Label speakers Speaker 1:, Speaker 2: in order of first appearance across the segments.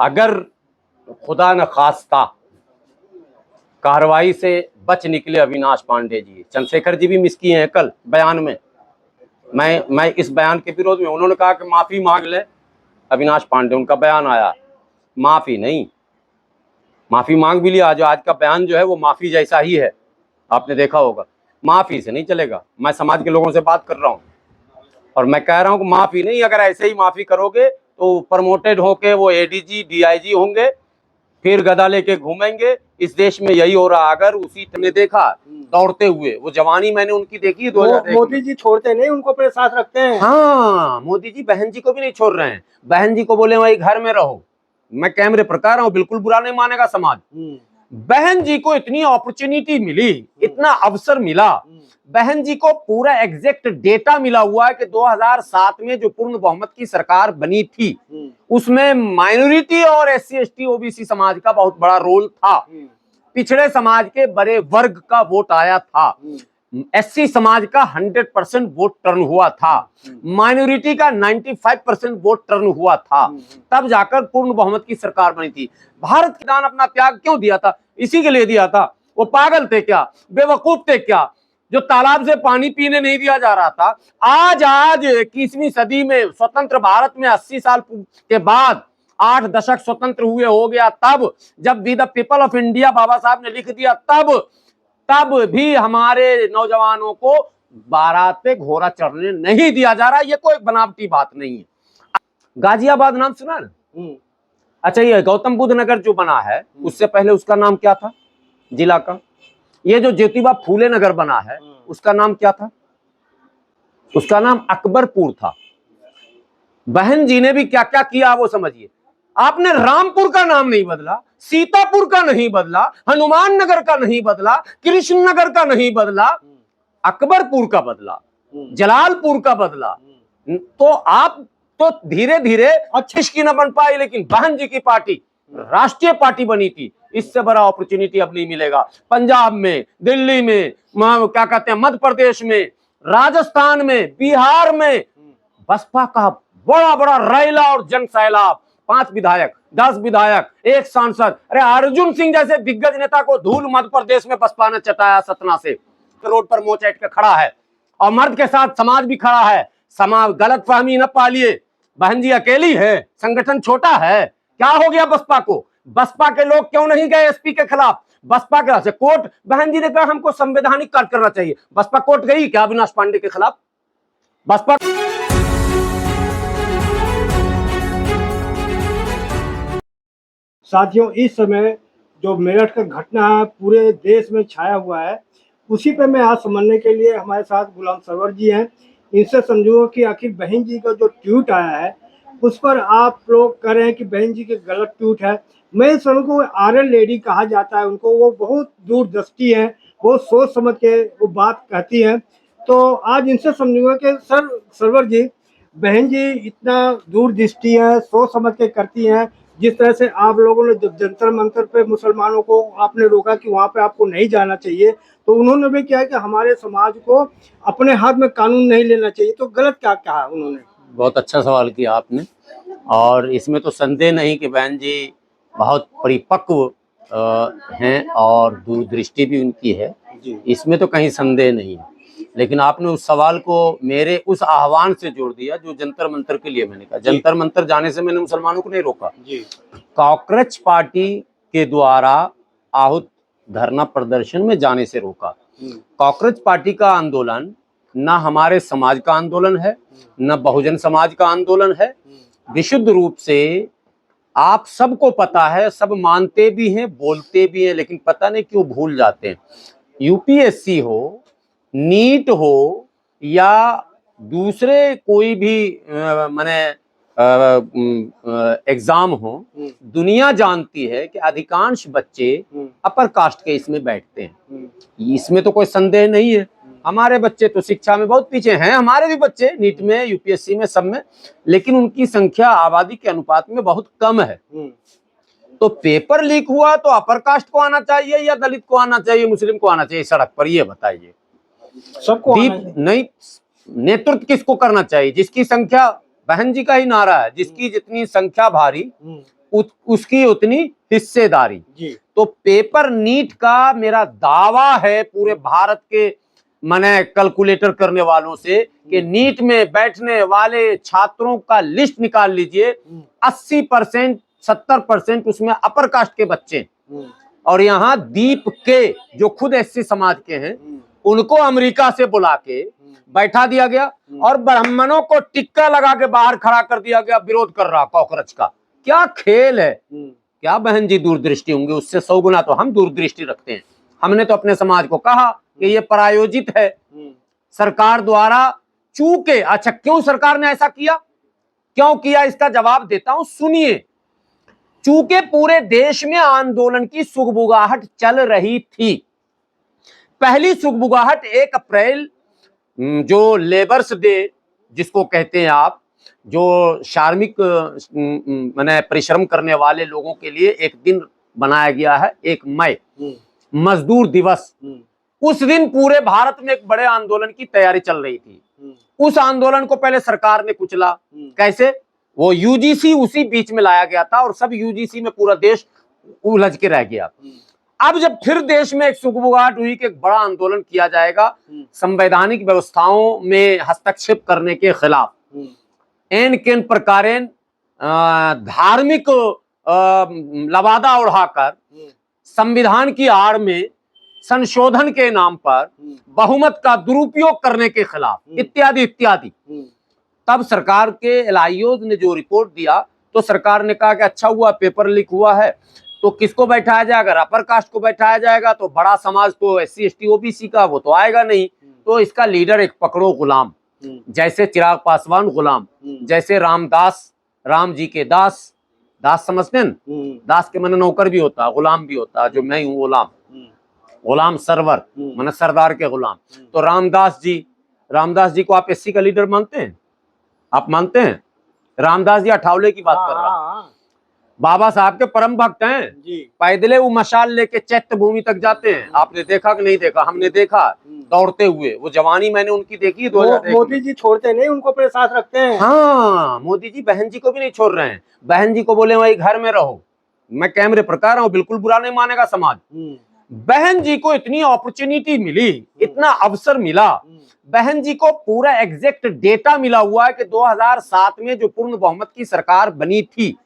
Speaker 1: अगर खुदा न खास्ता कार्रवाई से बच निकले अविनाश पांडे जी, चंद्रशेखर जी भी मिस किए हैं कल बयान में। मैं इस बयान के विरोध में, उन्होंने कहा कि माफी मांग ले अविनाश पांडे, उनका बयान आया, माफी नहीं, माफी मांग भी लिया। जो आज का बयान जो है वो माफी जैसा ही है, आपने देखा होगा। माफी से नहीं चलेगा। मैं समाज के लोगों से बात कर रहा हूँ और मैं कह रहा हूँ कि माफी नहीं, अगर ऐसे ही माफी करोगे तो प्रमोटेड होके वो एडीजी डीआईजी होंगे, फिर गदा लेके घूमेंगे। इस देश में यही हो रहा। अगर उसी ने देखा दौड़ते हुए, वो जवानी मैंने उनकी देखी है 2001
Speaker 2: मोदी जी छोड़ते नहीं, उनको अपने साथ रखते हैं।
Speaker 1: हाँ, मोदी जी बहन जी को भी नहीं छोड़ रहे हैं। बहन जी को बोले वही घर में रहो। मैं कैमरे पर कह रहा हूँ, बिल्कुल बुरा नहीं मानेगा समाज। बहन जी को इतनी अपॉर्चुनिटी मिली, इतना अवसर मिला, बहन जी को पूरा एग्जैक्ट डेटा मिला हुआ है कि 2007 में जो पूर्ण बहुमत की सरकार बनी थी उसमें माइनॉरिटी और एससी एसटी ओबीसी समाज का बहुत बड़ा रोल था। पिछड़े समाज के बड़े वर्ग का वोट आया था। एससी समाज का 100% वोट टर्न हुआ था, माइनॉरिटी का 95% वोट टर्न हुआ था। तब जाकर पूर्ण बहुमत की सरकार बनी थी। भारत के दान अपना त्याग क्यों दिया था? इसी के लिए दिया था। वो पागल थे क्या, बेवकूफ थे क्या, जो तालाब से पानी पीने नहीं दिया जा रहा था? आज 21वीं सदी में स्वतंत्र भारत में 80 साल के बाद 8 दशक स्वतंत्र हुए हो गया, तब जब we the people of India Baba Saheb ने लिख दिया, तब भी हमारे नौजवानों को बारात पे घोड़ा चढ़ने नहीं दिया जा रहा। ये कोई बनावटी बात नहीं है। गाजियाबाद नाम सुना ना? अच्छा, ये गौतम बुद्ध नगर जो बना है उससे पहले उसका नाम क्या था जिला का? ये जो ज्योतिबा फूले नगर बना है उसका नाम क्या था? उसका नाम अकबरपुर था। बहन जी ने भी क्या क्या किया वो समझिए। आपने रामपुर का नाम नहीं बदला, सीतापुर का नहीं बदला, हनुमान नगर का नहीं बदला, कृष्ण नगर का नहीं बदला, अकबरपुर का बदला, जलालपुर का बदला। तो आप तो धीरे धीरे अच्छी की न बन पाए, लेकिन बहन जी की पार्टी राष्ट्रीय पार्टी बनी थी। इससे बड़ा अपॉर्चुनिटी अब नहीं मिलेगा। पंजाब में, दिल्ली में, क्या कहते हैं, मध्य प्रदेश में, राजस्थान में, बिहार में बसपा का बड़ा बड़ा रैला और जन सैलाब। 5 विधायक, 10 विधायक, 1 सांसद। अरे अर्जुन सिंह जैसे दिग्गज नेता को धूल मध्य प्रदेश में बसपा ने चटाया सतना से। रोड पर मोच ऐट के खड़ा है और मर्द के साथ समाज भी खड़ा है। समाज गलत फहमी न पालिए, बहन जी अकेली है, संगठन छोटा है। क्या हो गया बसपा को? बसपा के लोग क्यों नहीं गए एसपी के खिलाफ? बसपा के कोर्ट, बहन जी ने कहा हमको संवैधानिक कार्य करना चाहिए। बसपा कोर्ट गई क्या अविनाश पांडे के खिलाफ? बसपा
Speaker 2: साथियों, इस समय जो मेरठ का घटना है पूरे देश में छाया हुआ है, उसी पे मैं आज समझने के लिए हमारे साथ गुलाम सरवर जी हैं। इनसे समझो कि आखिर बहन जी का जो ट्वीट आया है उस पर आप लोग कह रहे हैं कि बहन जी के गलत ट्वीट है। मैं को आर्यन लेडी कहा जाता है उनको। वो बहुत दूरदृष्टि है, बहुत सोच समझ के वो बात कहती है। तो आज इनसे समझूंगा कि सरवर जी, बहन जी इतना दूरदृष्टि है, सोच समझ के करती हैं। जिस तरह से आप लोगों ने जब जंतर मंतर पे मुसलमानों को आपने रोका कि वहाँ पे आपको नहीं जाना चाहिए, तो उन्होंने भी क्या है कि हमारे समाज को अपने हाथ में कानून नहीं लेना चाहिए। तो गलत क्या कहा उन्होंने?
Speaker 1: बहुत अच्छा सवाल किया आपने, और इसमें तो संदेह नहीं कि बहन जी बहुत परिपक्व हैं और दूरदृष्टि भी उनकी है, इसमें तो कहीं संदेह नहीं है। लेकिन आपने उस सवाल को मेरे उस आह्वान से जोड़ दिया जो जंतर मंतर के लिए मैंने कहा। जंतर मंतर जाने से मैंने मुसलमानों को नहीं रोका। कॉकरोच पार्टी के द्वारा आहूत धरना प्रदर्शन में जाने से रोका। कॉकरोच पार्टी का आंदोलन न हमारे समाज का आंदोलन है, न बहुजन समाज का आंदोलन है। विशुद्ध रूप से आप सबको पता है, सब मानते भी हैं, बोलते भी हैं, लेकिन पता नहीं क्यों भूल जाते हैं। यूपीएससी हो, नीट हो या दूसरे कोई भी माने एग्जाम हो, दुनिया जानती है कि अधिकांश बच्चे अपर कास्ट के इसमें बैठते हैं। इसमें तो कोई संदेह नहीं है। हमारे बच्चे तो शिक्षा में बहुत पीछे हैं, हमारे भी बच्चे नीट में, यूपीएससी में, सब में, लेकिन उनकी संख्या आबादी के अनुपात में बहुत कम है। तो पेपर लीक हुआ तो अपर कास्ट को आना चाहिए या दलित को आना चाहिए, मुस्लिम को आना चाहिए सड़क पर? ये बताइए।
Speaker 2: सबको
Speaker 1: नहीं, नेतृत्व किसको करना चाहिए? जिसकी संख्या, बहन जी का ही नारा है, जिसकी जितनी संख्या भारी उसकी उतनी हिस्सेदारी।
Speaker 2: जी
Speaker 1: तो पेपर नीट का मेरा दावा है पूरे भारत के मैंने कैलकुलेटर करने वालों से कि नीट में बैठने वाले छात्रों का लिस्ट निकाल लीजिए, 80% 70% उसमें अपर कास्ट के बच्चे। और यहाँ दीप के जो खुद एससी समाज के हैं उनको अमेरिका से बुला के बैठा दिया गया और ब्राह्मणों को टिक्का लगा के बाहर खड़ा कर दिया गया, विरोध कर रहा कॉकरोच का। क्या खेल है, क्या बहन जी दूरदृष्टि होंगे, उससे 100 गुना तो हम दूरदृष्टि रखते हैं। हमने तो अपने समाज को कहा कि ये प्रायोजित है सरकार द्वारा, चूंकि अच्छा क्यों सरकार ने ऐसा किया, क्यों किया, इसका जवाब देता हूं, सुनिए। चूंकि पूरे देश में आंदोलन की सुगबुगाहट चल रही थी। पहली सुगबुगाहट 1 अप्रैल जो लेबर्स डे जिसको कहते हैं आप, जो शार्मिक माने परिश्रम करने वाले लोगों के लिए एक दिन बनाया गया है, 1 मई मजदूर दिवस। उस दिन पूरे भारत में एक बड़े आंदोलन की तैयारी चल रही थी। उस आंदोलन को पहले सरकार ने कुचला। कैसे? वो यूजीसी उसी बीच में लाया गया था और सब यूजीसी में पूरा देश उलझ के रह गया। अब जब फिर देश में एक सुगबुगाहट हुई कि एक बड़ा आंदोलन किया जाएगा संवैधानिक व्यवस्थाओं में हस्तक्षेप करने के खिलाफ, एन किन प्रकारेन धार्मिक लबादा उड़ाकर संविधान की आड़ में संशोधन के नाम पर बहुमत का दुरुपयोग करने के खिलाफ इत्यादि इत्यादि। तब सरकार के एलआईओ ने जो रिपोर्ट दिया तो सरकार ने कहा कि अच्छा हुआ पेपर लीक हुआ है, तो किसको बैठाया जाएगा, अगर अपर कास्ट को बैठाया जाएगा तो बड़ा समाज तो एससी एसटी ओबीसी का वो तो आएगा नहीं, तो इसका लीडर एक पकड़ो गुलाम, जैसे चिराग पासवान गुलाम, जैसे रामदास, राम जी के दास, दास समझते हैं, दास के मन नौकर भी होता, गुलाम भी होता, जो मैं हूँ गुलाम, गुलाम सरवर मन सरदार के गुलाम। तो रामदास जी को आप एससी का लीडर मानते हैं? आप मानते हैं? रामदास जी अठावले की बात कर रहा हूं, बाबा साहब के परम भक्त हैं जी। पैदले वो मशाल लेके चैत्य भूमि तक जाते हैं। आपने देखा कि नहीं देखा? हमने देखा दौड़ते हुए, वो जवानी मैंने उनकी देखी।
Speaker 2: मोदी जी छोड़ते नहीं, उनको अपने साथ रखते हैं।
Speaker 1: हाँ, मोदी जी बहन जी को भी नहीं छोड़ रहे हैं। बहन जी को बोले वही घर में रहो, मैं कैमरे पर कह रहा हूँ, बिल्कुल बुरा नहीं मानेगा समाज। बहन जी को इतनी अपॉर्चुनिटी मिली, इतना अवसर मिला, बहन जी को पूरा एग्जैक्ट डेटा मिला हुआ है कि 2007 में जो पूर्ण बहुमत की सरकार बनी थी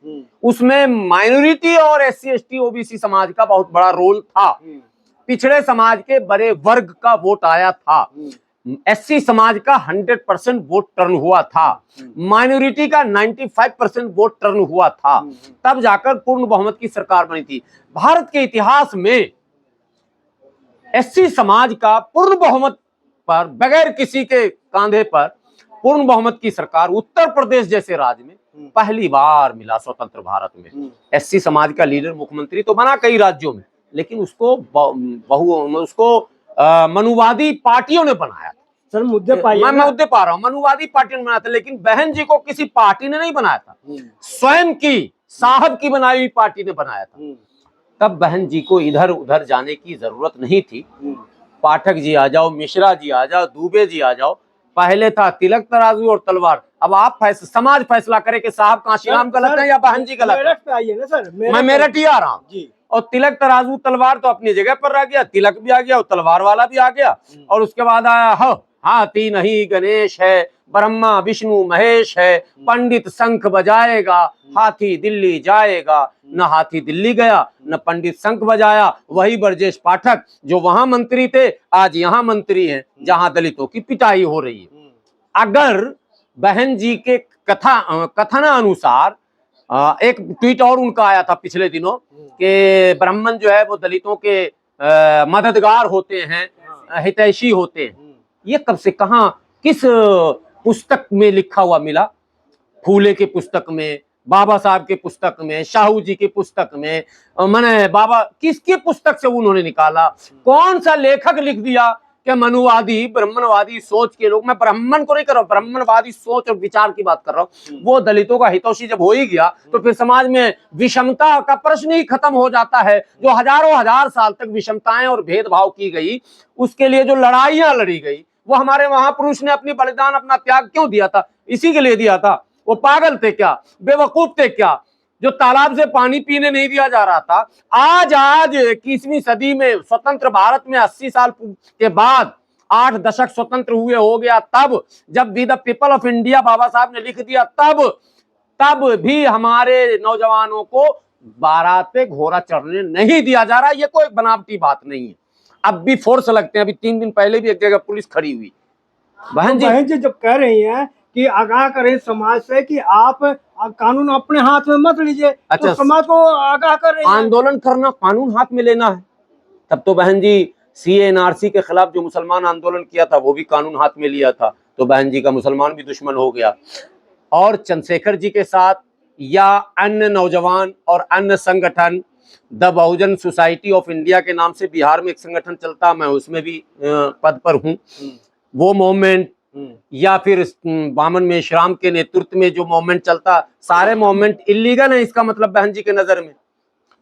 Speaker 1: उसमें माइनॉरिटी और एससी एसटी ओबीसी समाज का बहुत बड़ा रोल था। पिछड़े समाज के बड़े वर्ग का वोट आया था, एससी समाज का 100% वोट टर्न हुआ था, माइनॉरिटी का 95% वोट टर्न हुआ था, तब जाकर पूर्ण बहुमत की सरकार बनी थी। भारत के इतिहास में एससी समाज का पूर्ण बहुमत पर बगैर किसी के कांधे पर पूर्ण बहुमत की सरकार उत्तर प्रदेश जैसे राज्य में पहली बार मिला स्वतंत्र भारत में। एससी समाज का लीडर मुख्यमंत्री तो बना कई राज्यों में, लेकिन उसको मनुवादी पार्टियों ने बनाया था।
Speaker 2: सर मुद्दे पाइए,
Speaker 1: मैं मुद्दे पा रहा हूं, मनुवादी पार्टियों ने बनाया था, लेकिन बहन जी को किसी पार्टी ने नहीं बनाया था, स्वयं की साहब की बनाई हुई पार्टी ने बनाया था। तब बहन जी को इधर उधर जाने की जरूरत नहीं थी। पाठक जी आ जाओ, मिश्रा जी आ जाओ, दुबे जी आ जाओ, पहले था तिलक तराजू और तलवार, अब आप समाज फैसला करे कि साहब कांशीराम गलत है या बहन जी गलत है।
Speaker 2: मेरठ पे आइए ना सर,
Speaker 1: मैं मेरठ ही आ रहा हूँ। और तिलक तराजू तलवार तो अपनी जगह पर रह गया, तिलक भी आ गया और तलवार वाला भी आ गया, और उसके बाद आया हाथी नहीं गणेश है, ब्रह्मा विष्णु महेश है, पंडित शंख बजाएगा, हाथी दिल्ली जाएगा। न हाथी दिल्ली गया, न पंडित शंख बजाया। वही ब्रजेश पाठक जो वहां मंत्री थे आज यहाँ मंत्री हैं, जहां दलितों की पिटाई हो रही है। अगर बहन जी के कथन अनुसार एक ट्वीट और उनका आया था पिछले दिनों कि ब्राह्मण जो है वो दलितों के मददगार होते हैं, हितैषी होते हैं। ये कब से, कहां, किस पुस्तक में लिखा हुआ मिला? फूले की पुस्तक में, बाबा साहब के पुस्तक में, शाहू जी की पुस्तक में, मैंने बाबा किसकी पुस्तक से उन्होंने निकाला? कौन सा लेखक लिख दिया कि मनुवादी ब्राह्मणवादी सोच के लोग, मैं ब्राह्मण को नहीं कर रहा हूं, ब्राह्मणवादी सोच और विचार की बात कर रहा हूं, वो दलितों का हितैषी जब हो ही गया तो फिर समाज में विषमता का प्रश्न ही खत्म हो जाता है। जो हजारों हजार साल तक विषमताएं और भेदभाव की गई, उसके लिए जो लड़ाइयां लड़ी गई, वो हमारे महापुरुष ने अपनी बलिदान, अपना त्याग क्यों दिया था? इसी के लिए दिया था। वो पागल थे क्या, बेवकूफ थे क्या, जो तालाब से पानी पीने नहीं दिया जा रहा था, आज 21वीं सदी में स्वतंत्र भारत में 80 साल के बाद 8 दशक स्वतंत्र हुए हो गया, तब जब we the people of India Baba Saheb ने लिख दिया, तब भी हमारे नौजवानों को बाराते घोड़ा चढ़ने नहीं दिया जा रहा। ये कोई बनावटी बात नहीं है। अब भी फोर्स लगते हैं। अभी 3 दिन पहले भी एक जगह पुलिस खड़ी हुई। बहन जी
Speaker 2: जब कह रही हैं कि आगाह करें समाज से कि आप कानून अपने हाथ में मत लीजिए,
Speaker 1: अच्छा,
Speaker 2: तो समाज को आगाह कर रही हैं।
Speaker 1: आंदोलन करना कानून हाथ में लेना है। तब तो बहन जी CA/NRC के खिलाफ जो मुसलमान आंदोलन किया था वो भी कानून हाथ में लिया था, तो बहन जी का मुसलमान भी दुश्मन हो गया। और चंद्रशेखर जी के साथ या अन्य नौजवान और अन्य संगठन, the Bahujan society of India के नाम से बिहार में एक संगठन चलता, मैं उसमें भी पद पर हूँ, वो मूवमेंट या फिर वामन मेश्राम के नेतृत्व में जो मूवमेंट चलता, सारे मूवमेंट इलीगल है। इसका मतलब बहन जी के नजर में।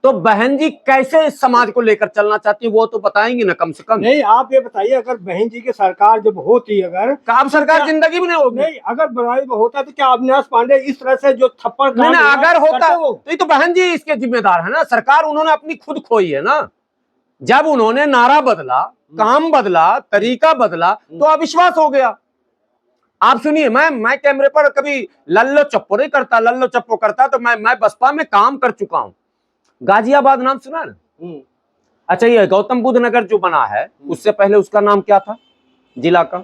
Speaker 1: तो बहन जी कैसे इस समाज को लेकर चलना चाहती है वो तो बताएंगी ना कम से कम।
Speaker 2: नहीं, आप ये बताइए, अगर बहन जी की सरकार जब होती, अगर
Speaker 1: अब सरकार जिंदगी में नहीं होगी।
Speaker 2: नहीं, अगर बुराई होता तो क्या अविनाश पांडे इस तरह से जो थप्पड़
Speaker 1: नहीं, अगर होता तो ये तो बहन जी इसके जिम्मेदार है ना। सरकार उन्होंने अपनी खुद खोई है ना। जब उन्होंने नारा बदला, काम बदला, तरीका बदला, तो अविश्वास हो गया। आप सुनिए, मैं कैमरे पर कभी लल्लो चप्पो नहीं करता, लल्लो चप्पो करता तो मैं बसपा में काम कर चुका हूं। गाजियाबाद नाम सुना ना? अच्छा, ये गौतम बुद्ध नगर जो बना है, उससे पहले उसका नाम क्या था जिला का?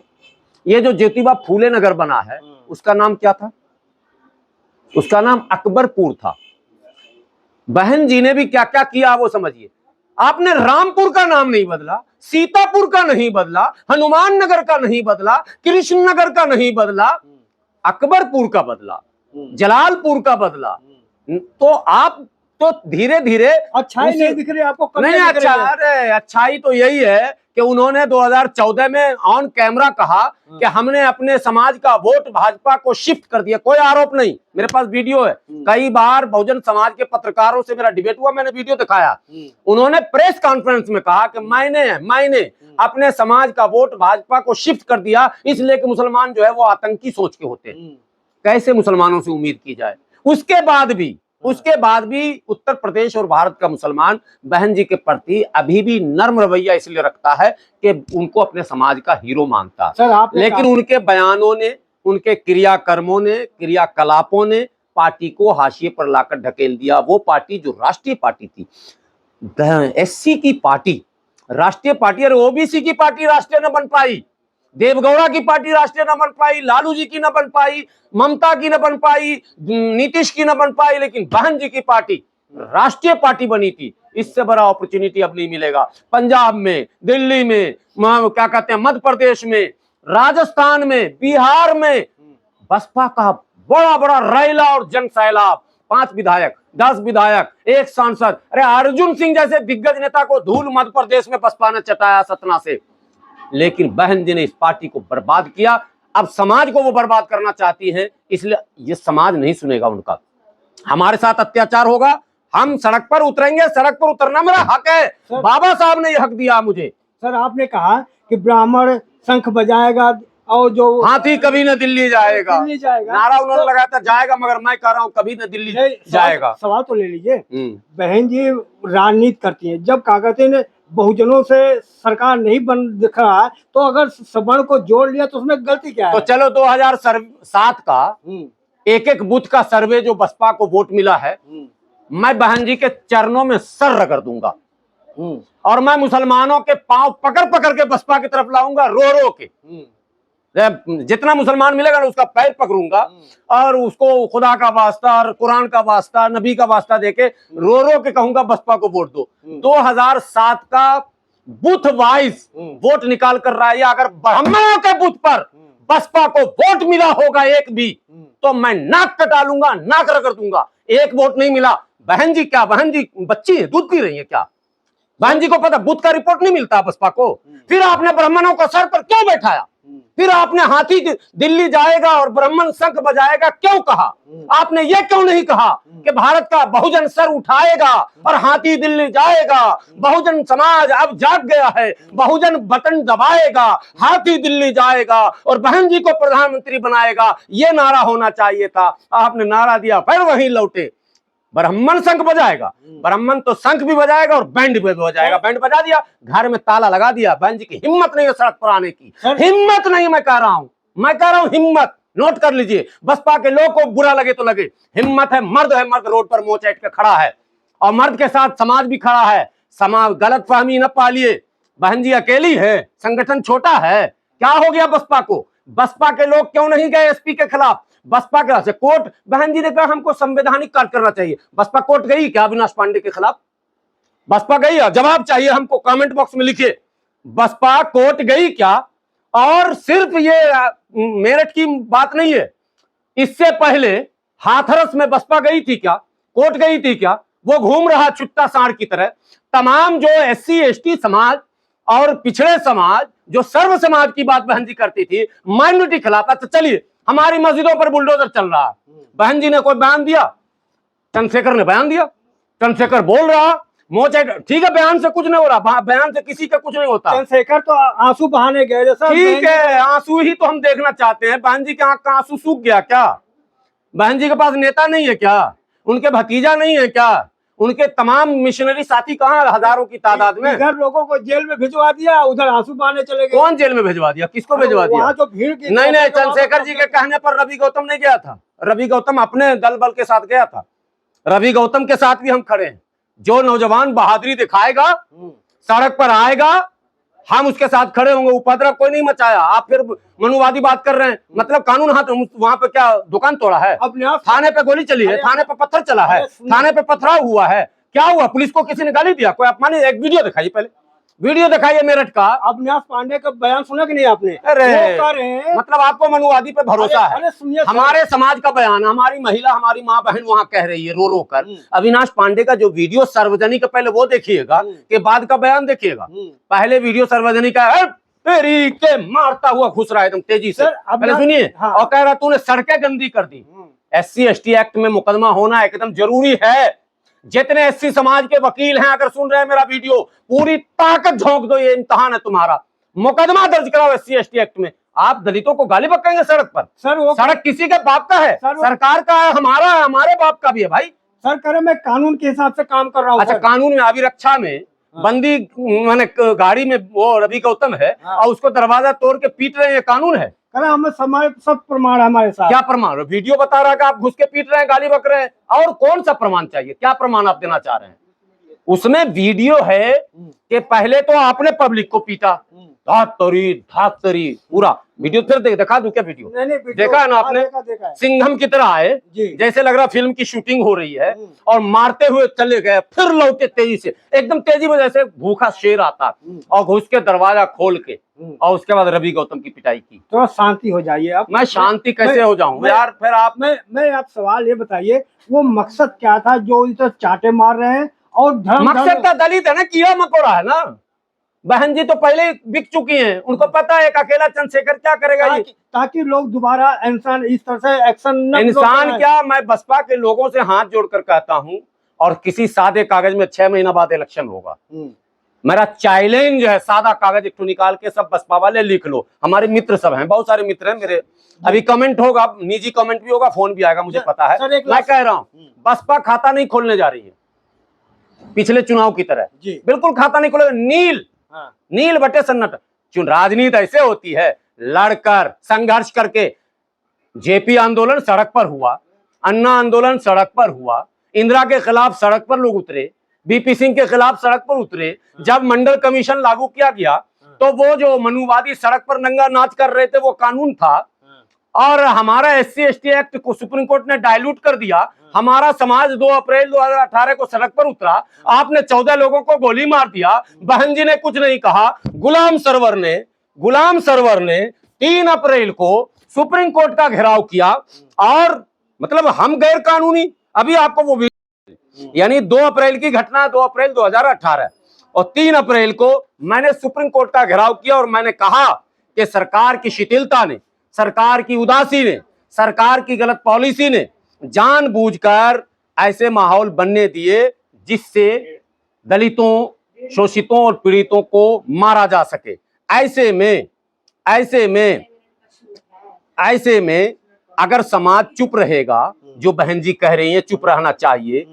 Speaker 1: ये जो ज्योतिबा फूले नगर बना है, उसका नाम क्या था? उसका नाम अकबरपुर था। बहन जी ने भी क्या क्या किया वो समझिए। आपने रामपुर का नाम नहीं बदला, सीतापुर का नहीं बदला, हनुमान नगर का नहीं बदला, कृष्ण नगर का नहीं बदला, अकबरपुर का बदला, जलालपुर का बदला। तो आप तो धीरे धीरे
Speaker 2: अच्छाई नहीं दिख रही आपको?
Speaker 1: नहीं, अच्छा, अरे अच्छाई तो यही है कि उन्होंने 2014 में ऑन कैमरा कहा कि हमने अपने समाज का वोट भाजपा को शिफ्ट कर दिया। कोई आरोप नहीं, मेरे पास वीडियो है। कई बार बहुजन समाज के पत्रकारों से मेरा डिबेट हुआ, मैंने वीडियो दिखाया। उन्होंने प्रेस कॉन्फ्रेंस में कहा कि मैंने अपने समाज का वोट भाजपा को शिफ्ट कर दिया, इसलिए कि मुसलमान जो है वो आतंकी सोच के होते हैं। कैसे मुसलमानों से उम्मीद की जाए? उसके बाद भी उत्तर प्रदेश और भारत का मुसलमान बहन जी के प्रति अभी भी नर्म रवैया इसलिए रखता है कि उनको अपने समाज का हीरो मानता है। लेकिन उनके बयानों ने, उनके क्रियाकर्मों ने, क्रियाकलापों ने पार्टी को हाशिए पर लाकर ढकेल दिया। वो पार्टी जो राष्ट्रीय पार्टी थी, SC की पार्टी राष्ट्रीय पार्टी, और OBC की पार्टी राष्ट्रीय न बन पाई, देवगौड़ा की पार्टी राष्ट्रीय न बन पाई, लालू जी की न बन पाई, ममता की न बन पाई, नीतीश की न बन पाई, लेकिन बहन जी की पार्टी राष्ट्रीय पार्टी बनी थी। इससे बड़ा अपॉर्चुनिटी अब नहीं मिलेगा। पंजाब में, दिल्ली में, क्या कहते हैं, मध्य प्रदेश में, राजस्थान में, बिहार में बसपा का बड़ा बड़ा रैला और जन सैलाब। 5 विधायक, 10 विधायक, 1 सांसद। अरे अर्जुन सिंह जैसे दिग्गज नेता को धूल मध्य प्रदेश में बसपा ने चटाया सतना से। लेकिन बहन जी ने इस पार्टी को बर्बाद किया। अब समाज को वो बर्बाद करना चाहती हैं, इसलिए ये समाज नहीं सुनेगा उनका। हमारे साथ अत्याचार होगा, हम सड़क पर उतरेंगे। सड़क पर उतरना मेरा हक है। बाबा साहब ने ये हक दिया मुझे।
Speaker 2: सर, आपने कहा कि ब्राह्मण शंख बजाएगा और जो
Speaker 1: हाथी कभी न दिल्ली जाएगा, नारा उन्होंने लगाया था, जाएगा, मगर मैं कह रहा हूँ कभी न दिल्ली जाएगा।
Speaker 2: सवाल तो ले लीजिए, बहन जी राजनीति करती है, जब कागते ने बहुजनों से सरकार नहीं बन दिख रहा है, तो अगर सवर्ण को जोड़ लिया तो उसमें गलती क्या है?
Speaker 1: तो चलो 2007 का एक बूथ का सर्वे जो बसपा को वोट मिला है, मैं बहन जी के चरणों में सर रगड़ दूंगा और मैं मुसलमानों के पांव पकड़ पकड़ के बसपा की तरफ लाऊंगा, रो रो के। जितना मुसलमान मिलेगा ना उसका पैर पकड़ूंगा और उसको खुदा का वास्ता और कुरान का वास्ता, नबी का वास्ता देके रो रो के कहूंगा बसपा को वोट दो। 2007 का बूथ वाइज वोट निकाल कर रहा है। अगर ब्राह्मणों के बूथ पर बसपा को वोट मिला होगा एक भी, तो मैं नाक कटा लूंगा, नाक रगड़ दूंगा। एक वोट नहीं मिला। बहन जी क्या, बहन जी बच्ची है, दूध पी रही है क्या? बहन जी को पता बूथ का रिपोर्ट नहीं मिलता बसपा को। फिर आपने ब्राह्मणों को सर पर क्यों बैठाया? फिर आपने हाथी दिल्ली जाएगा और ब्राह्मण शंख बजाएगा क्यों कहा? आपने ये क्यों नहीं कहा कि भारत का बहुजन सर उठाएगा और हाथी दिल्ली जाएगा? बहुजन समाज अब जाग गया है, बहुजन बटन दबाएगा, हाथी दिल्ली जाएगा और बहन जी को प्रधानमंत्री बनाएगा। ये नारा होना चाहिए था। आपने नारा दिया, फिर वहीं लौटे। ब्राह्मण शंख बजाएगा, ब्राह्मण तो शंख भी बजाएगा और बैंड भी बजाएगा। बैंड बजा दिया, घर में ताला लगा दिया। बहन जी की हिम्मत नहीं है सड़क पर आने की, हिम्मत नहीं। मैं कह रहा हूं हिम्मत। नोट कर लीजिए, बसपा के लोग को बुरा लगे तो लगे, हिम्मत है, मर्द रोड पर मोच ऐट के खड़ा है और मर्द के साथ समाज भी खड़ा है। समाज गलत फहमी न पालिए, बहन जी अकेली है, संगठन छोटा है। क्या हो गया बसपा को? बसपा के लोग क्यों नहीं गए एसपी के खिलाफ? बसपा के से कोर्ट, बहन जी ने कहा हमको संवैधानिक कार्य करना चाहिए। बसपा कोर्ट गई क्या अविनाश पांडे के खिलाफ? बसपा गई? जवाब चाहिए हमको, कमेंट बॉक्स में लिखिए, बसपा कोर्ट गई क्या? और सिर्फ ये मेरठ की बात नहीं है, इससे पहले हाथरस में बसपा गई थी क्या? कोर्ट गई थी क्या? वो घूम रहा छुट्टा सांड की तरह। तमाम जो एससी एसटी समाज और पिछड़े समाज, जो सर्व समाज की बात बहन जी करती थी, माइनॉरिटी खिलाफ। तो चलिए, हमारी मस्जिदों पर बुलडोजर चल रहा है, बहन जी ने कोई बयान दिया? चंद्रशेखर ने बयान दिया, चंद्रशेखर बोल रहा मोचे, ठीक है, बयान से कुछ नहीं हो रहा, बयान से किसी का कुछ नहीं होता।
Speaker 2: चंद्रशेखर तो आंसू बहाने गए जैसा।
Speaker 1: ठीक है, आंसू ही तो हम देखना चाहते हैं। बहन जी के आंख का आंसू सूख गया क्या? बहन जी के पास नेता नहीं है क्या? उनके भतीजा नहीं है क्या? उनके तमाम मिशनरी साथी कहां? हजारों की तादाद में।
Speaker 2: इधर लोगों को जेल में भिजवा दिया, उधर आंसू बहाने चले गए।
Speaker 1: कौन जेल में भिजवा दिया? किसको भिजवा दिया?
Speaker 2: वहाँ जो भीड़ की
Speaker 1: नहीं, चंद्रशेखर जी के कहने पर रवि गौतम नहीं गया था। रवि गौतम अपने दल बल के साथ गया था। रवि गौतम के साथ भी हम खड़े हैं। जो नौजवान बहादुरी दिखाएगा, सड़क पर आएगा, हम उसके साथ खड़े होंगे। उपद्रव कोई नहीं मचाया। आप फिर मनुवादी बात कर रहे हैं, मतलब कानून हाथ, वहां पे क्या दुकान तोड़ा है? थाने पे गोली चली है, थाने पे पत्थर चला है, थाने पे पथराव हुआ है, क्या हुआ? पुलिस को किसी ने गाली दिया? कोई अपमान? एक वीडियो दिखाइए, पहले वीडियो दिखाइए मेरठ का।
Speaker 2: अविनाश पांडे का बयान सुना कि नहीं आपने?
Speaker 1: अरे मतलब आपको मनुवादी पे भरोसा है? हमारे समाज का बयान, हमारी महिला, हमारी माँ बहन वहां कह रही है रो रो कर। अविनाश पांडे का जो वीडियो सार्वजनिक, पहले वो देखिएगा के बाद का बयान देखिएगा। पहले वीडियो सार्वजनिक है, तेरी के मारता हुआ घुस रहा है एकदम तेजी से। पहले सुनिए। और कह रहा तूने सड़कें गंदी कर दी। SC ST एक्ट में मुकदमा होना एकदम जरूरी है। जितने एससी समाज के वकील हैं, अगर सुन रहे हैं मेरा वीडियो, पूरी ताकत झोंक दो, ये इम्तिहान है तुम्हारा। मुकदमा दर्ज कराओ SC ST एक्ट में। आप दलितों को गाली बकेंगे सड़क पर? सर वो सड़क किसी के बाप का है? सरकार का है, हमारा है, हमारे बाप का भी है भाई।
Speaker 2: सर करे मैं कानून के हिसाब से काम कर रहा हूँ।
Speaker 1: अच्छा, कानून में अभिरक्षा में बंदी, मैंने गाड़ी में वो रवि गौतम है और उसको दरवाजा तोड़ के पीट रहे हैं, कानून है?
Speaker 2: हमें सब प्रमाण है हमारे साथ।
Speaker 1: क्या प्रमाण? वीडियो बता रहा है कि आप घुस के पीट रहे हैं, गाली बक रहे हैं। और कौन सा प्रमाण चाहिए? क्या प्रमाण आप देना चाह रहे हैं? उसमें वीडियो है कि पहले तो आपने पब्लिक को पीटा, धातरी पूरा वीडियो। फिर दिखा दूं क्या वीडियो?
Speaker 2: नहीं,
Speaker 1: देखा है ना आपने? सिंघम की तरह आए, जैसे लग रहा फिल्म की शूटिंग हो रही है, और मारते हुए चले गए, फिर लौटे तेजी से, एकदम तेजी में, जैसे भूखा शेर आता, और घुस के दरवाजा खोल के, और उसके बाद रवि गौतम की पिटाई की।
Speaker 2: तो शांति हो जाइए आप।
Speaker 1: मैं शांति कैसे हो जाऊं यार? फिर आप
Speaker 2: मैं आप सवाल ये बताइए, वो मकसद क्या था जो इधर चाटे मार रहे हैं? और
Speaker 1: मकसद का दलित है ना, कीड़ा मकोड़ा है ना। बहन जी तो पहले बिक चुकी हैं, उनको पता है कि अकेला चंद्रशेखर क्या करेगा।
Speaker 2: ताकि लोग दोबारा इंसान इस तरह से एक्शन न।
Speaker 1: इंसान क्या, मैं बसपा के लोगों से हाथ जोड़कर कहता हूं, और किसी सादे कागज में 6 महीना बाद इलेक्शन होगा। मेरा चैलेंज है, सादा कागज एक निकाल के सब बसपा वाले लिख लो। हमारे मित्र सब हैं, बहुत सारे मित्र हैं मेरे। अभी कमेंट होगा, निजी कमेंट भी होगा, फोन भी आएगा, मुझे पता है। मैं कह रहा हूं, बसपा खाता नहीं खोलने जा रही है पिछले चुनाव की तरह। बिल्कुल खाता नहीं खोलेगा। नील बटे सन्नाटा। राजनीति ऐसे होती है, लड़कर संघर्ष करके। जेपी आंदोलन सड़क पर हुआ, अन्ना आंदोलन सड़क पर हुआ, इंदिरा के खिलाफ सड़क पर लोग उतरे, बीपी सिंह के खिलाफ सड़क पर उतरे। जब मंडल कमीशन लागू किया गया तो वो जो मनुवादी सड़क पर नंगा नाच कर रहे थे, वो कानून था। और हमारा SC ST एक्ट को सुप्रीम कोर्ट ने डायल्यूट कर दिया। हमारा समाज 2 अप्रैल 2018 को सड़क पर उतरा। आपने 14 लोगों को गोली मार दिया, बहन जी ने कुछ नहीं कहा। गुलाम सरवर ने 3 अप्रैल को सुप्रीम कोर्ट का घेराव किया, और मतलब हम गैर कानूनी। अभी आपको वो यानी 2 अप्रैल की घटना, 2 अप्रैल 2018, और 3 अप्रैल को मैंने सुप्रीम कोर्ट का घेराव किया, और मैंने कहा कि सरकार की शिथिलता ने, सरकार की उदासी ने, सरकार की गलत पॉलिसी ने जानबूझकर ऐसे माहौल बनने दिए जिससे दलितों, शोषितों और पीड़ितों को मारा जा सके। ऐसे में अगर समाज चुप रहेगा, जो बहन जी कह रही है चुप रहना चाहिए,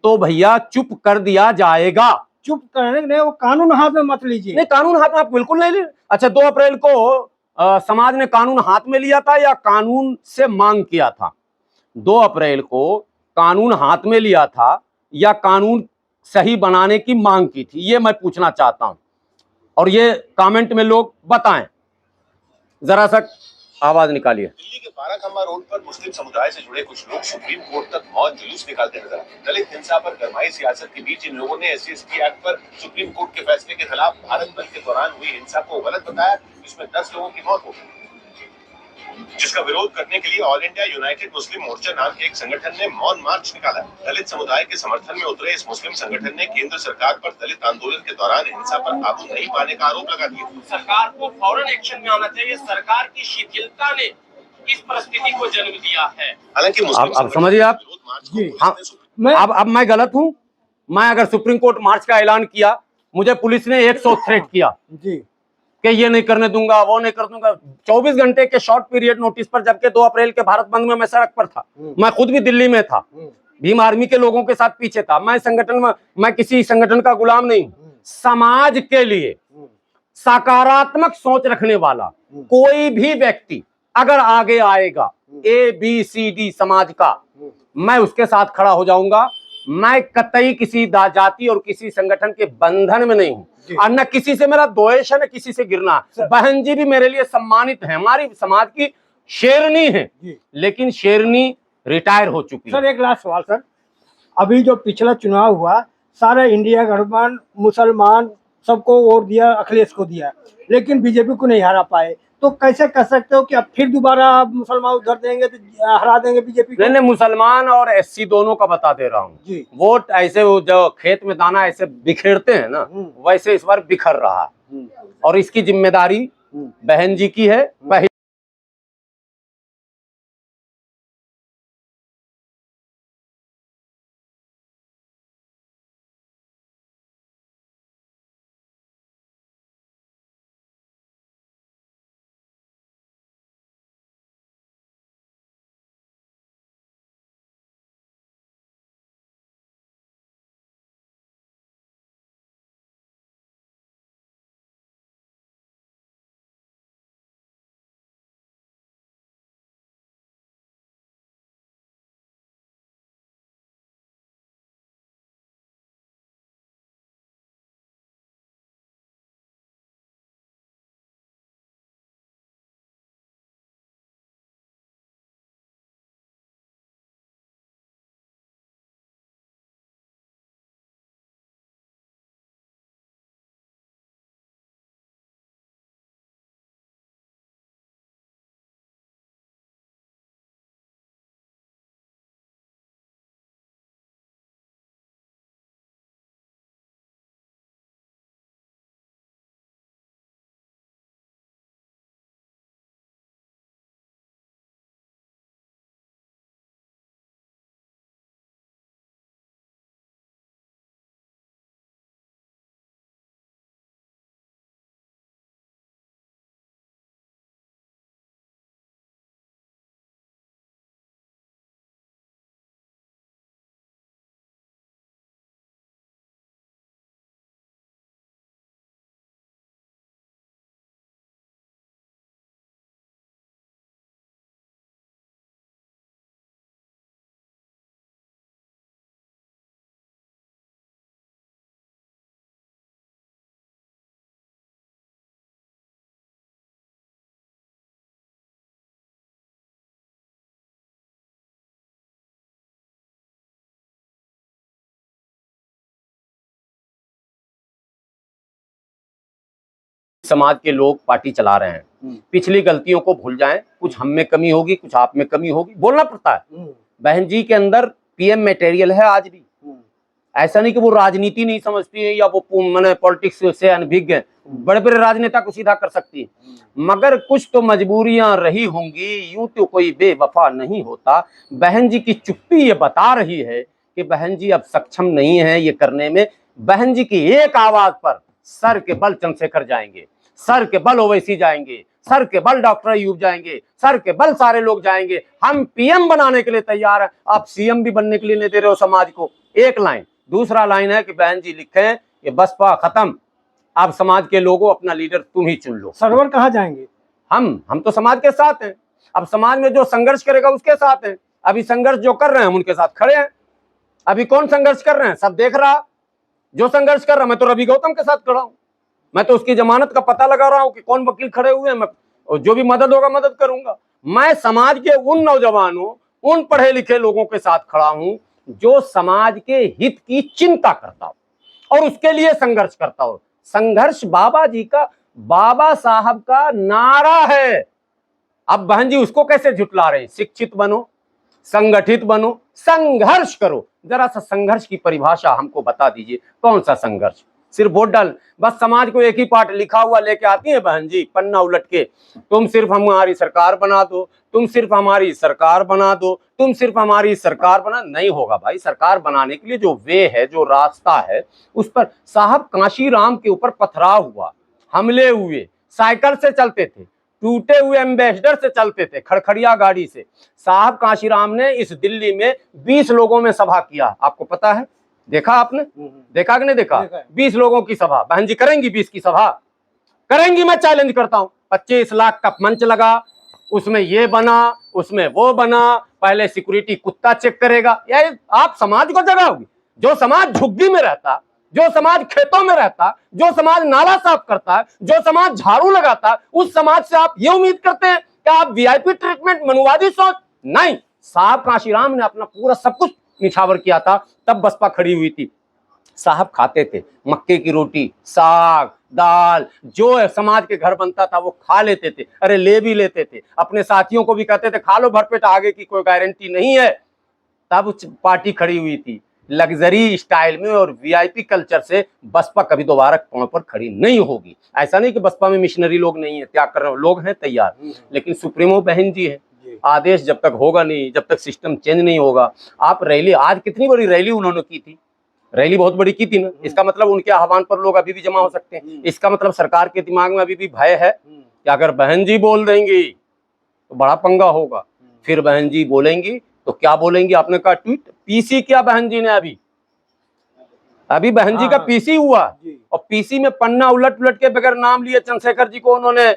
Speaker 1: तो भैया चुप कर दिया जाएगा।
Speaker 2: चुप करने नहीं, वो कानून हाथ में मत लीजिए।
Speaker 1: नहीं, कानून हाथ में आप बिल्कुल नहीं ले। अच्छा, 2 अप्रैल को समाज ने कानून हाथ में लिया था या कानून से मांग किया था? 2 अप्रैल को कानून हाथ में लिया था या कानून सही बनाने की मांग की थी, ये मैं पूछना चाहता हूं, और ये कमेंट में लोग बताएं। जरा सा आवाज निकालिए।
Speaker 3: दिल्ली के बाराखंबा रोड पर मुस्लिम समुदाय से जुड़े कुछ लोग सुप्रीम कोर्ट तक मौत जुलूस निकालते नजर आए। दलित हिंसा पर गरमाई सियासत के बीच इन लोगों ने SC/ST एक्ट पर सुप्रीम कोर्ट के फैसले के खिलाफ भारत बंद के दौरान हुई हिंसा को गलत बताया, जिसमें 10 लोगों की मौत हो गई, जिसका विरोध करने के लिए ऑल इंडिया यूनाइटेड मुस्लिम मोर्चा नाम के एक संगठन ने मौन मार्च निकाला। दलित समुदाय के समर्थन में उतरे इस मुस्लिम संगठन ने केंद्र सरकार पर दलित आंदोलन के दौरान हिंसा पर काबू नहीं पाने का आरोप लगा दिया।
Speaker 4: सरकार को फौरन एक्शन में आना चाहिए। सरकार की शिथिलता ने इस परिस्थिति को जन्म दिया है।
Speaker 3: हालांकि
Speaker 1: अब समझिए आप, हाँ, अब मैं गलत हूं? मैं अगर सुप्रीम कोर्ट मार्च का ऐलान किया, मुझे पुलिस ने 100 थ्रेट किया
Speaker 2: जी
Speaker 1: कि ये नहीं करने दूंगा, वो नहीं कर दूंगा। 24 घंटे के शॉर्ट पीरियड नोटिस पर, जबकि 2 अप्रैल के भारत बंद में मैं सड़क पर था, मैं खुद भी दिल्ली में था, भीम आर्मी के लोगों के साथ पीछे था। मैं किसी संगठन का गुलाम नहीं हूं। समाज के लिए सकारात्मक सोच रखने वाला कोई भी व्यक्ति अगर आगे आएगा, ABCD समाज का, मैं उसके साथ खड़ा हो जाऊंगा। मैं कतई किसी जाति और किसी संगठन के बंधन में नहीं हूं, और न किसी से मेरा द्वेष है, न किसी से गिरना। बहन जी भी मेरे लिए सम्मानित है, हमारी समाज की शेरनी है, लेकिन शेरनी रिटायर हो चुकी है।
Speaker 2: सर, एक लास्ट सवाल सर, अभी जो पिछला चुनाव हुआ, सारा इंडिया गठबंधन मुसलमान सबको वोट दिया, अखिलेश को दिया, लेकिन बीजेपी को नहीं हरा पाए, तो कैसे कह सकते हो कि अब फिर दोबारा मुसलमान उधर देंगे तो हरा देंगे बीजेपी को?
Speaker 1: नहीं, मुसलमान और SC दोनों का बता दे रहा हूँ
Speaker 2: जी।
Speaker 1: वोट ऐसे, वो जो खेत में दाना ऐसे बिखेरते हैं ना, वैसे इस बार बिखर रहा है, और इसकी जिम्मेदारी बहन जी की है। समाज के लोग पार्टी चला रहे हैं, पिछली गलतियों को भूल जाएं। कुछ हम में कमी होगी, कुछ आप में कमी होगी, बोलना पड़ता है। बहन जी के अंदर PM मटेरियल है आज भी। ऐसा नहीं कि वो राजनीति नहीं समझती है या वो मैंने पॉलिटिक्स से अनभिज्ञ है, बड़े बड़े राजनेता को सीधा कर सकती है, मगर कुछ तो मजबूरियां रही होंगी। यूं तो कोई बेवफा नहीं होता। बहन जी की चुप्पी ये बता रही है कि बहन जी अब सक्षम नहीं है ये करने में। बहन जी की एक आवाज पर सर के बल चंद्रशेखर जाएंगे, सर के बल ओवैसी जाएंगे, सर के बल डॉक्टर अयूब जाएंगे, सर के बल सारे लोग जाएंगे, हम पीएम बनाने के लिए तैयार हैं। आप सीएम भी बनने के लिए नहीं दे रहे हो समाज को। एक लाइन। दूसरा लाइन है कि बहन जी लिखे ये बसपा खत्म, अब समाज के लोगों अपना लीडर तुम ही चुन लो।
Speaker 2: सरवर कहाँ जाएंगे?
Speaker 1: हम तो समाज के साथ हैं। अब समाज में जो संघर्ष करेगा उसके साथ हैं। अभी संघर्ष जो कर रहे हैं हम उनके साथ खड़े हैं। अभी कौन संघर्ष कर रहे हैं सब देख रहा। जो संघर्ष कर रहा मैं तो रवि गौतम के साथ खड़ा हूं। मैं तो उसकी जमानत का पता लगा रहा हूं कि कौन वकील खड़े हुए हैं। मैं जो भी मदद होगा मदद करूंगा। मैं समाज के उन नौजवानों, उन पढ़े लिखे लोगों के साथ खड़ा हूं जो समाज के हित की चिंता करता हो और उसके लिए संघर्ष करता हो। संघर्ष बाबा जी का, बाबा साहब का नारा है। अब बहन जी उसको कैसे झुटला रहे हैं? शिक्षित बनो, संगठित बनो, संघर्ष करो। जरा सा संघर्ष की परिभाषा हमको बता दीजिए, कौन सा संघर्ष? सिर्फ वोट डाल, बस समाज को एक ही पार्ट लिखा हुआ लेके आती है बहन जी पन्ना उलट के। तुम सिर्फ हमारी सरकार बना दो, तुम सिर्फ हमारी सरकार बना दो, तुम सिर्फ हमारी सरकार बना। नहीं होगा भाई। सरकार बनाने के लिए जो वे है, जो रास्ता है, उस पर साहब कांशीराम के ऊपर पथराव हुआ, हमले हुए, साइकिल से चलते थे, टूटे हुए एम्बेसडर से चलते थे, खड़खड़िया गाड़ी से। साहब कांशीराम ने इस दिल्ली में 20 लोगों में सभा किया, आपको पता है? देखा आपने? देखा कि नहीं देखा? 20 लोगों की सभा। बहन जी करेंगी 20 की सभा? करेंगी? मैं चैलेंज करता हूं। 25 लाख का मंच लगा, उसमें ये बना, उसमें वो बना, पहले सिक्योरिटी कुत्ता चेक करेगा। यार आप समाज को जगाओगे? जो समाज झुग्गी में रहता, जो समाज खेतों में रहता, जो समाज नाला साफ करता है, जो समाज झाड़ू लगाता, उस समाज से आप ये उम्मीद करते हैं कि आप वीआईपी ट्रीटमेंट, मनुवादी सोच? नहीं। साहब कांशीराम ने अपना पूरा सब कुछ निछावर किया था, तब बसपा खड़ी हुई थी। साहब खाते थे मक्के की रोटी, साग, दाल, जो समाज के घर बनता था वो खा लेते थे। अरे ले भी लेते थे, अपने साथियों को भी कहते थे खा लो भरपेट, आगे की कोई गारंटी नहीं है। तब पार्टी खड़ी हुई थी लग्जरी स्टाइल में और वीआईपी कल्चर से। बसपा कभी दोबारा पांव पर खड़ी नहीं होगी। ऐसा नहीं कि बसपा में मिशनरी लोग नहीं है, त्याग कर रहे लोग हैं तैयार, लेकिन सुप्रीमो बहन जी है। आदेश जब तक होगा नहीं, जब तक सिस्टम चेंज नहीं होगा। आप रैली, आज कितनी बड़ी रैली उन्होंने की थी, रैली बहुत बड़ी की थी ना। इसका मतलब उनके आह्वान पर लोग अभी भी जमा हो सकते हैं। इसका मतलब सरकार के दिमाग में अभी भी भय है कि अगर बहन जी बोल देंगी तो बड़ा पंगा होगा। फिर बहन जी बोलेंगी तो क्या बोलेंगी? आपने कहा ट्वीट, पीसी किया बहन जी ने। अभी बहन जी का पीसी हुआ और पीसी में पन्ना उलट उलट के बगैर नाम लिए चंद्रशेखर जी को उन्होंने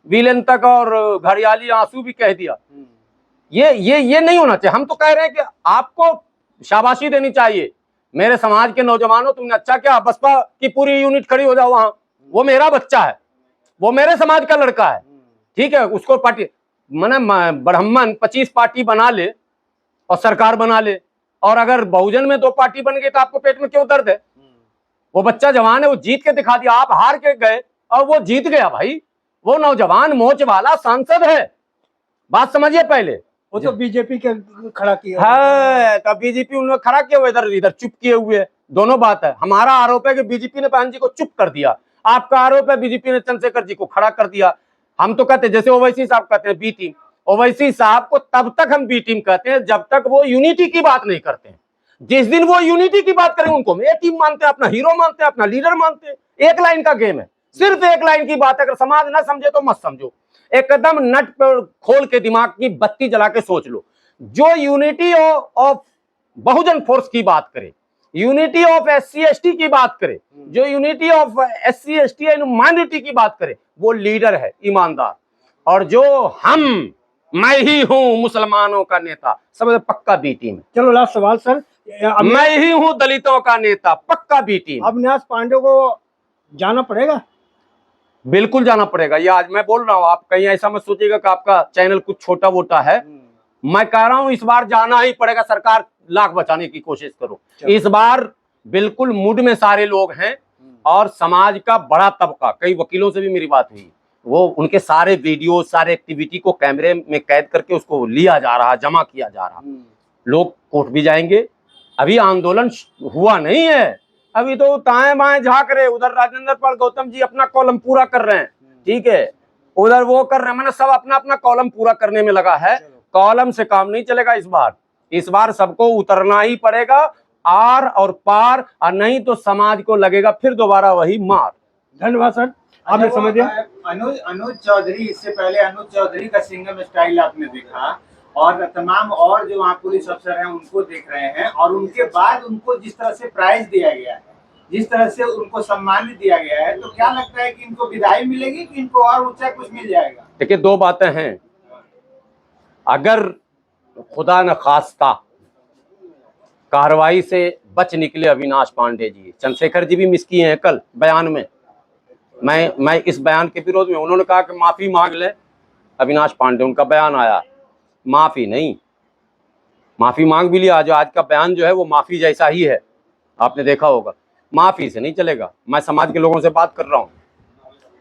Speaker 1: विलेन तक और घड़ियाली आंसू भी कह दिया। ये नहीं होना चाहिए। हम तो कह रहे हैं कि आपको शाबाशी देनी चाहिए। मेरे समाज के नौजवानों, तुमने अच्छा क्या, बसपा की पूरी यूनिट खड़ी हो जाओ वहां। वो मेरा बच्चा है, वो मेरे समाज का लड़का है, ठीक है? उसको पार्टी माने ब्राह्मण 25 पार्टी बना ले और सरकार बना ले, और अगर बहुजन में 2 पार्टी बन गई तो आपको पेट में क्यों दर्द है? वो बच्चा जवान है, वो जीत के दिखा दिया। आप हार के गए और वो जीत गया भाई। वो नौजवान मोच वाला सांसद है, बात समझिए पहले।
Speaker 2: वो तो बीजेपी के खड़ा किया
Speaker 1: है, तो बीजेपी उन्होंने खड़ा किया हुआ, इधर इधर चुप किए हुए। दोनों बात है। हमारा आरोप है कि बीजेपी ने बहन जी को चुप कर दिया, आपका आरोप है बीजेपी ने चंद्रशेखर जी को खड़ा कर दिया। हम तो कहते हैं, जैसे ओवैसी साहब कहते हैं बी टीम, ओवैसी साहब को तब तक हम बी टीम कहते हैं जब तक वो यूनिटी की बात नहीं करते हैं। जिस दिन वो यूनिटी की बात करें उनको हम ए टीम मानते हैं, अपना हीरो मानते हैं, अपना लीडर मानते हैं। एक लाइन का गेम है, सिर्फ एक लाइन की बात है। अगर समाज ना समझे तो मत समझो, एकदम नट पर खोल के दिमाग की बत्ती जला के सोच लो। जो यूनिटी ऑफ बहुजन फोर्स की बात करे, यूनिटी ऑफ SC ST की बात करे, जो unity of SC ST and minority की बात करे, वो लीडर है ईमानदार। और जो मैं ही हूं मुसलमानों का नेता, सब पक्का बी टीम है।
Speaker 2: चलो लास्ट सवाल सर।
Speaker 1: मैं ही हूं दलितों का नेता, पक्का बी टीम।
Speaker 2: अब न्यास पांडे को जाना पड़ेगा?
Speaker 1: बिल्कुल जाना पड़ेगा। ये आज मैं बोल रहा हूं, आप कहीं ऐसा मत सोचिएगा कि आपका चैनल कुछ छोटा मोटा है। मैं कह रहा हूं इस बार जाना ही पड़ेगा। सरकार लाख बचाने की कोशिश करो। इस बार बिल्कुल मूड में सारे लोग हैं और समाज का बड़ा तबका, कई वकीलों से भी मेरी बात हुई, वो उनके सारे वीडियो, सारे एक्टिविटी को कैमरे में कैद करके उसको लिया जा रहा, जमा किया जा रहा। लोग कोर्ट भी जाएंगे। अभी आंदोलन हुआ नहीं है, अभी तो दाएं बाएं झांक रहे। उधर राजेंद्र पाल गौतम जी अपना कॉलम पूरा कर रहे हैं, ठीक है, उधर वो कर रहे हैं, मैंने सब अपना अपना कॉलम पूरा करने में लगा है। कॉलम से काम नहीं चलेगा इस बार सबको उतरना ही पड़ेगा आर और पार, और नहीं तो समाज को लगेगा फिर दोबारा वही मार।
Speaker 2: धन्यवाद सर। आपने समझ दिया।
Speaker 5: अनुज चौधरी, इससे पहले अनुज चौधरी का सिंघम स्टाइल आपने देखा और तमाम और जो वहाँ पुलिस अफसर हैं उनको देख रहे हैं, और उनके बाद उनको जिस तरह से प्राइज दिया गया है, जिस तरह से उनको सम्मान दिया गया है, तो क्या लगता है कि इनको विदाई मिलेगी कि इनको और ऊंचा कुछ मिल जाएगा?
Speaker 1: देखिए, दो बातें हैं। अगर खुदा न खास्ता कार्रवाई से बच निकले अविनाश पांडे जी, चंद्रशेखर जी भी मिस किए हैं कल बयान में, मैं इस बयान के विरोध में, उन्होंने कहा कि माफी मांग ले अविनाश पांडे, उनका बयान आया, माफी नहीं, माफी मांग भी लिया, जो आज का बयान जो है वो माफी जैसा ही है, आपने देखा होगा। माफी से नहीं चलेगा। मैं समाज के लोगों से बात कर रहा हूँ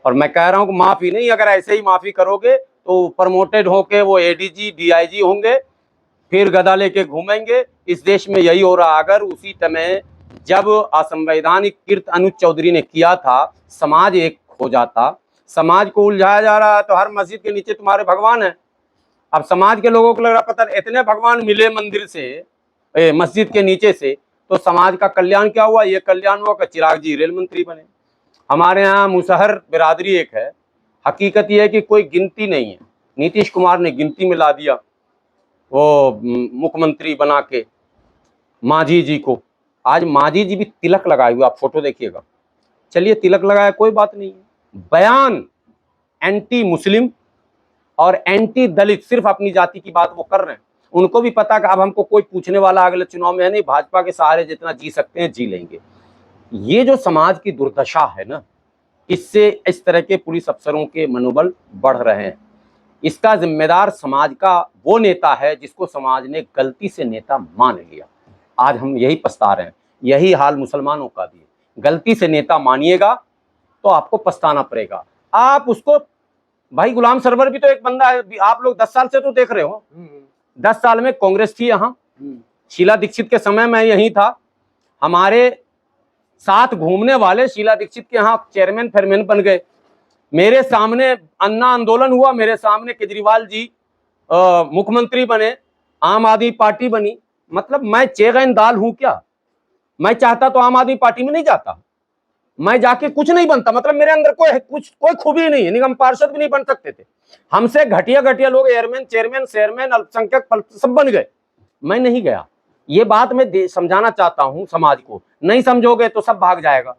Speaker 1: और मैं कह रहा हूँ कि माफी नहीं, अगर ऐसे ही माफी करोगे तो प्रमोटेड होके वो एडीजी डीआईजी होंगे, फिर गदा लेके घूमेंगे। इस देश में यही हो रहा। अगर उसी समय जब असंवैधानिक कृत्य अनुज चौधरी ने किया था, समाज एक हो जाता, समाज को उलझाया जा रहा है, तो हर मस्जिद के नीचे तुम्हारे भगवान है। अब समाज के लोगों को लग रहा पता इतने भगवान मिले मंदिर से, मस्जिद के नीचे से, तो समाज का कल्याण क्या हुआ? ये कल्याण हुआ कि चिराग जी रेल मंत्री बने। हमारे यहाँ मुसहर बिरादरी एक है, हकीकत यह है कि कोई गिनती नहीं है। नीतीश कुमार ने गिनती में ला दिया वो मुख्यमंत्री बना के मांझी जी को। आज मांझी जी भी तिलक लगाए हुए, आप फोटो देखिएगा। चलिए, तिलक लगाया कोई बात नहीं है। बयान एंटी मुस्लिम और एंटी दलित, सिर्फ अपनी जाति की बात वो कर रहे हैं। उनको भी पता कि अब हमको कोई पूछने वाला अगले चुनाव में है नहीं, भाजपा के सहारे जितना जी सकते हैं जी लेंगे। ये जो समाज की दुर्दशा है ना, इससे इस तरह के पुलिस अफसरों के मनोबल बढ़ रहे हैं। इसका जिम्मेदार समाज का वो नेता है जिसको समाज ने गलती से नेता मान लिया। आज हम यही पछता रहे हैं। यही हाल मुसलमानों का भी है। गलती से नेता मानिएगा तो आपको पछताना पड़ेगा। आप उसको, भाई गुलाम सरवर भी तो एक बंदा है, आप लोग 10 साल से तो देख रहे हो। 10 साल में कांग्रेस थी यहाँ, शीला दीक्षित के समय मैं यहीं था, हमारे साथ घूमने वाले शीला दीक्षित के यहाँ चेयरमैन फेयरमैन बन गए। मेरे सामने अन्ना आंदोलन हुआ, मेरे सामने केजरीवाल जी मुख्यमंत्री बने, आम आदमी पार्टी बनी। मतलब मैं चेगैन दाल हूं क्या? मैं चाहता तो आम आदमी पार्टी में नहीं जाता, मैं जाके कुछ नहीं बनता। मतलब मेरे अंदर कोई खूबी नहीं है, निगम पार्षद भी नहीं बन सकते थे। हमसे घटिया घटिया लोग एयरमैन, चेयरमैन, शेयरमैन, अल्पसंख्यक सब बन गए, मैं नहीं गया। ये बात मैं समझाना चाहता हूं समाज को। नहीं समझोगे तो सब भाग जाएगा,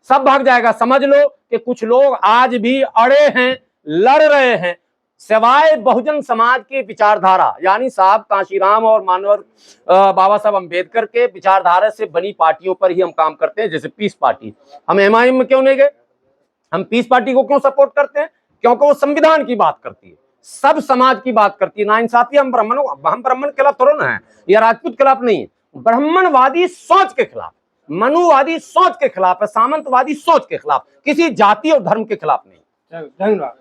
Speaker 1: सब भाग जाएगा। समझ लो कि कुछ लोग आज भी अड़े हैं, लड़ रहे हैं, सिवाय बहुजन समाज की विचारधारा, यानी साहब कांशीराम और मानवर बाबा साहब अंबेडकर के विचारधारा से बनी पार्टियों पर ही हम काम करते हैं। जैसे पीस पार्टी, हम एमआईएम में क्यों नहीं गए? हम पीस पार्टी को क्यों सपोर्ट करते हैं? क्योंकि वो संविधान की बात करती है, सब समाज की बात करती है। नाइंसाफी हम ब्राह्मण के खिलाफ थोड़ा ना है, या राजपूत के खिलाफ नहीं है, ब्राह्मणवादी सोच के खिलाफ, मनुवादी सोच के खिलाफ है, सामंतवादी सोच के खिलाफ, किसी जाति और धर्म के खिलाफ नहीं।
Speaker 2: धन्यवाद।